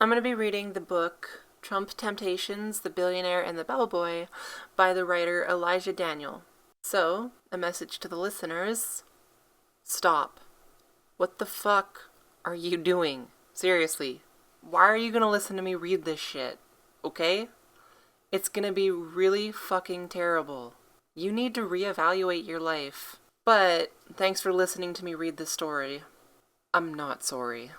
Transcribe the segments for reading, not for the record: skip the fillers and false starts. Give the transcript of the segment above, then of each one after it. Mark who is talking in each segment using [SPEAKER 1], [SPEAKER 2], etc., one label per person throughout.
[SPEAKER 1] I'm going to be reading the book Trump Temptations, The Billionaire, and the Bellboy by the writer Elijah Daniel. So, a message to the listeners: stop. What the fuck are you doing? Seriously, why are you going to listen to me read this shit? Okay? It's going to be really fucking terrible. You need to reevaluate your life. But thanks for listening to me read this story. I'm not sorry.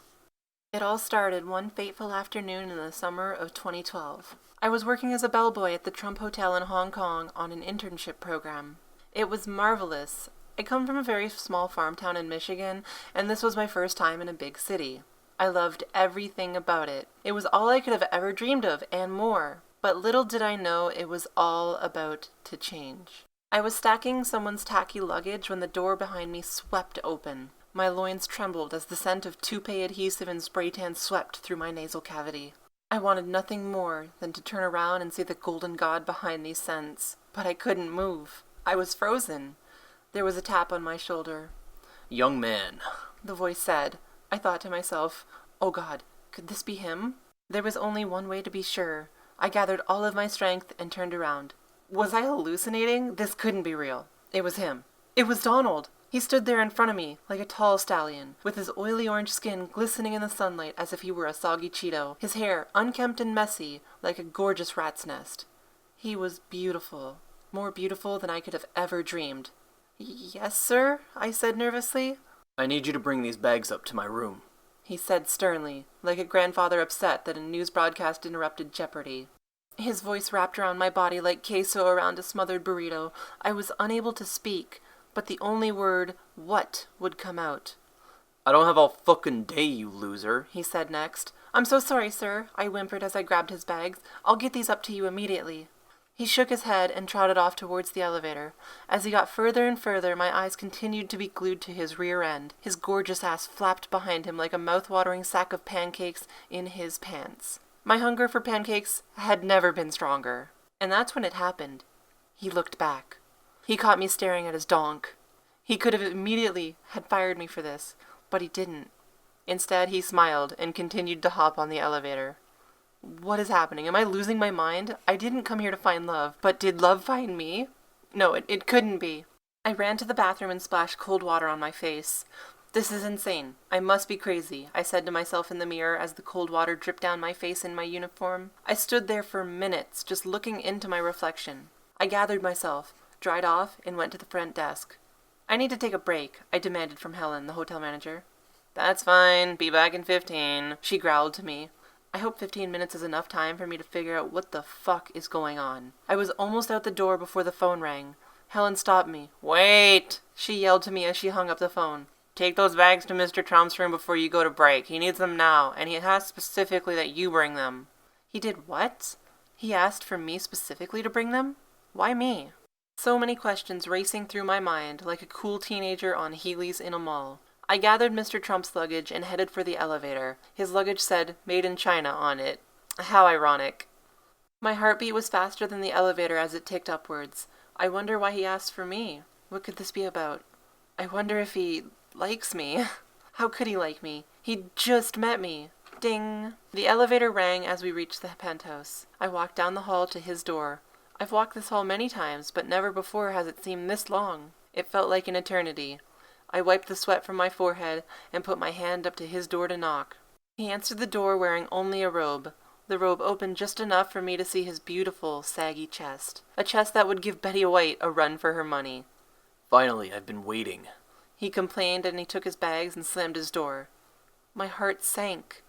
[SPEAKER 1] It all started one fateful afternoon in the summer of 2012. I was working as a bellboy at the Trump Hotel in Hong Kong on an internship program. It was marvelous. I come from a very small farm town in Michigan, and this was my first time in a big city. I loved everything about it. It was all I could have ever dreamed of, and more. But little did I know it was all about to change. I was stacking someone's tacky luggage when the door behind me swept open. My loins trembled as the scent of toupee adhesive and spray tan swept through my nasal cavity. I wanted nothing more than to turn around and see the golden god behind these scents, but I couldn't move. I was frozen. There was a tap on my shoulder.
[SPEAKER 2] "Young man,"
[SPEAKER 1] the voice said. I thought to myself, oh God, could this be him? There was only one way to be sure. I gathered all of my strength and turned around. Was I hallucinating? This couldn't be real. It was him. It was Donald. He stood there in front of me, like a tall stallion, with his oily orange skin glistening in the sunlight as if he were a soggy Cheeto, his hair unkempt and messy, like a gorgeous rat's nest. He was beautiful, more beautiful than I could have ever dreamed. Yes, sir, I said nervously.
[SPEAKER 2] "I need you to bring these bags up to my room,"
[SPEAKER 1] he said sternly, like a grandfather upset that a news broadcast interrupted Jeopardy. His voice wrapped around my body like queso around a smothered burrito. I was unable to speak, but the only word, what, would come out.
[SPEAKER 2] "I don't have all fucking day, you loser,"
[SPEAKER 1] he said next. I'm so sorry, sir, I whimpered as I grabbed his bags. I'll get these up to you immediately. He shook his head and trotted off towards the elevator. As he got further and further, my eyes continued to be glued to his rear end. His gorgeous ass flapped behind him like a mouth-watering sack of pancakes in his pants. My hunger for pancakes had never been stronger. And that's when it happened. He looked back. He caught me staring at his donk. He could have immediately had fired me for this, but he didn't. Instead, he smiled and continued to hop on the elevator. What is happening? Am I losing my mind? I didn't come here to find love, but did love find me? No, it couldn't be. I ran to the bathroom and splashed cold water on my face. This is insane. I must be crazy, I said to myself in the mirror as the cold water dripped down my face in my uniform. I stood there for minutes, just looking into my reflection. I gathered myself, dried off, and went to the front desk. I need to take a break, I demanded from Helen, the hotel manager. That's fine. Be back in 15, she growled to me. I hope 15 minutes is enough time for me to figure out what the fuck is going on. I was almost out the door before the phone rang. Helen stopped me. Wait, she yelled to me as she hung up the phone. Take those bags to Mr. Trump's room before you go to break. He needs them now, and he asked specifically that you bring them. He did what? He asked for me specifically to bring them? Why me? So many questions racing through my mind like a cool teenager on Heelys in a mall. I gathered Mr. Trump's luggage and headed for the elevator. His luggage said, Made in China on it. How ironic. My heartbeat was faster than the elevator as it ticked upwards. I wonder why he asked for me. What could this be about? I wonder if he likes me. How could he like me? He just met me. Ding. The elevator rang as we reached the penthouse. I walked down the hall to his door. I've walked this hall many times, but never before has it seemed this long. It felt like an eternity. I wiped the sweat from my forehead and put my hand up to his door to knock. He answered the door wearing only a robe. The robe opened just enough for me to see his beautiful, saggy chest. A chest that would give Betty White a run for her money.
[SPEAKER 2] "Finally, I've been waiting,"
[SPEAKER 1] he complained, and he took his bags and slammed his door. My heart sank.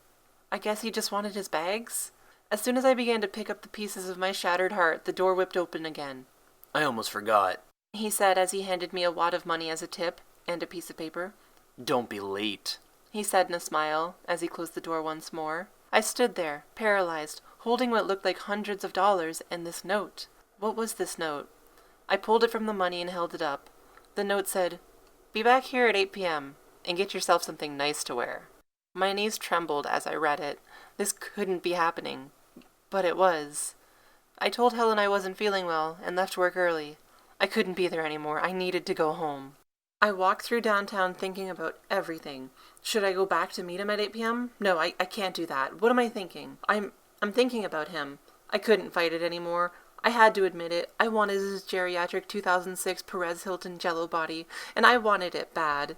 [SPEAKER 1] I guess he just wanted his bags? As soon as I began to pick up the pieces of my shattered heart, the door whipped open again.
[SPEAKER 2] "I almost forgot,"
[SPEAKER 1] he said as he handed me a wad of money as a tip and a piece of paper.
[SPEAKER 2] "Don't be late,"
[SPEAKER 1] he said in a smile as he closed the door once more. I stood there, paralyzed, holding what looked like hundreds of dollars and this note. What was this note? I pulled it from the money and held it up. The note said, Be back here at 8 p.m. and get yourself something nice to wear. My knees trembled as I read it. This couldn't be happening. But it was. I told Helen I wasn't feeling well and left work early. I couldn't be there anymore. I needed to go home. I walked through downtown thinking about everything. Should I go back to meet him at 8 p.m.? No, I can't do that. What am I thinking? I'm thinking about him. I couldn't fight it anymore. I had to admit it. I wanted his geriatric 2006 Perez Hilton Jello body, and I wanted it bad.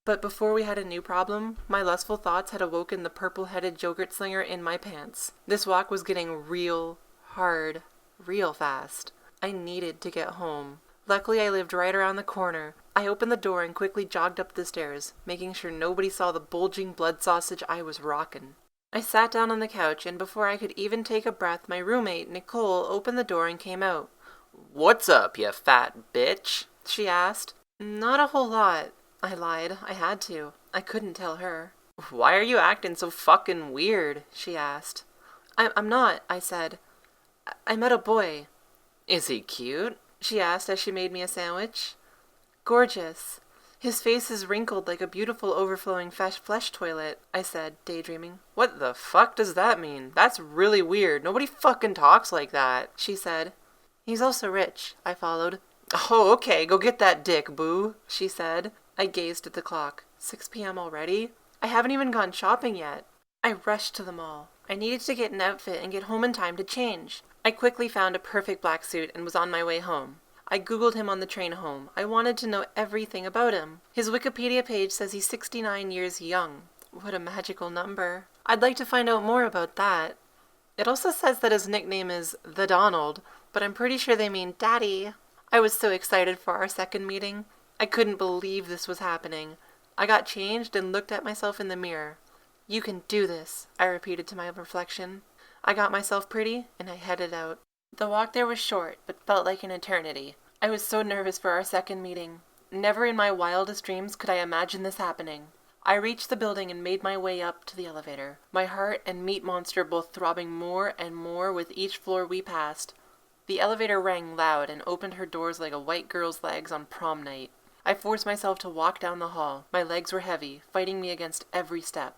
[SPEAKER 1] But before we had a new problem, my lustful thoughts had awoken the purple-headed yogurt slinger in my pants. This walk was getting real hard, real fast. I needed to get home. Luckily, I lived right around the corner. I opened the door and quickly jogged up the stairs, making sure nobody saw the bulging blood sausage I was rockin'. I sat down on the couch, and before I could even take a breath, my roommate, Nicole, opened the door and came out.
[SPEAKER 2] "What's up, you fat bitch?"
[SPEAKER 1] she asked. "Not a whole lot," I lied. I had to. I couldn't tell her.
[SPEAKER 2] "Why are you acting so fucking weird?"
[SPEAKER 1] she asked. I'm not, I said. I met a boy.
[SPEAKER 2] "Is he cute?"
[SPEAKER 1] she asked as she made me a sandwich. "Gorgeous. His face is wrinkled like a beautiful overflowing flesh toilet," I said, daydreaming.
[SPEAKER 2] "What the fuck does that mean? That's really weird. Nobody fucking talks like that,"
[SPEAKER 1] she said. "He's also rich," I followed.
[SPEAKER 2] "Oh, okay, go get that dick, boo,"
[SPEAKER 1] she said. I gazed at the clock. 6 p.m. already? I haven't even gone shopping yet. I rushed to the mall. I needed to get an outfit and get home in time to change. I quickly found a perfect black suit and was on my way home. I googled him on the train home. I wanted to know everything about him. His Wikipedia page says he's 69 years young. What a magical number. I'd like to find out more about that. It also says that his nickname is The Donald, but I'm pretty sure they mean Daddy. I was so excited for our second meeting. I couldn't believe this was happening. I got changed and looked at myself in the mirror. "You can do this," I repeated to my reflection. I got myself pretty, and I headed out. The walk there was short, but felt like an eternity. I was so nervous for our second meeting. Never in my wildest dreams could I imagine this happening. I reached the building and made my way up to the elevator, my heart and meat monster both throbbing more and more with each floor we passed. The elevator rang loud and opened her doors like a white girl's legs on prom night. I forced myself to walk down the hall. My legs were heavy, fighting me against every step.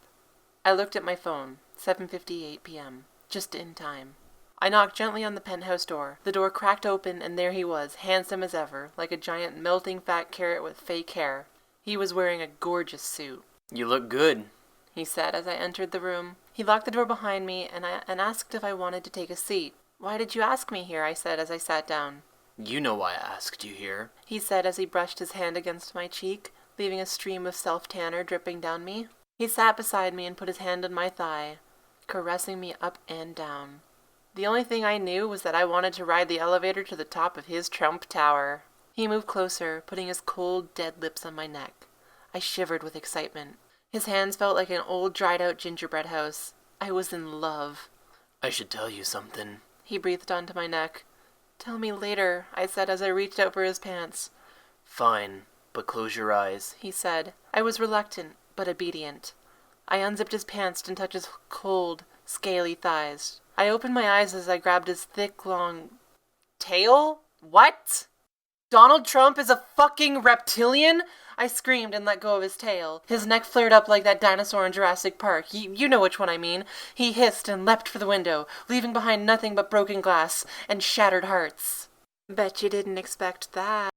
[SPEAKER 1] I looked at my phone, 7:58 p.m., just in time. I knocked gently on the penthouse door. The door cracked open, and there he was, handsome as ever, like a giant melting fat carrot with fake hair. He was wearing a gorgeous suit.
[SPEAKER 2] "You look good,"
[SPEAKER 1] he said as I entered the room. He locked the door behind me and asked if I wanted to take a seat. "Why did you ask me here?" I said as I sat down.
[SPEAKER 2] "You know why I asked you here,"
[SPEAKER 1] he said as he brushed his hand against my cheek, leaving a stream of self-tanner dripping down me. He sat beside me and put his hand on my thigh, caressing me up and down. The only thing I knew was that I wanted to ride the elevator to the top of his Trump Tower. He moved closer, putting his cold, dead lips on my neck. I shivered with excitement. His hands felt like an old, dried-out gingerbread house. I was in love.
[SPEAKER 2] "I should tell you something,"
[SPEAKER 1] he breathed onto my neck. "Tell me later," I said as I reached out for his pants.
[SPEAKER 2] "Fine, but close your eyes,"
[SPEAKER 1] he said. I was reluctant, but obedient. I unzipped his pants and touched his cold, scaly thighs. I opened my eyes as I grabbed his thick, long... tail? What? Donald Trump is a fucking reptilian? I screamed and let go of his tail. His neck flared up like that dinosaur in Jurassic Park. You know which one I mean. He hissed and leapt for the window, leaving behind nothing but broken glass and shattered hearts. Bet you didn't expect that.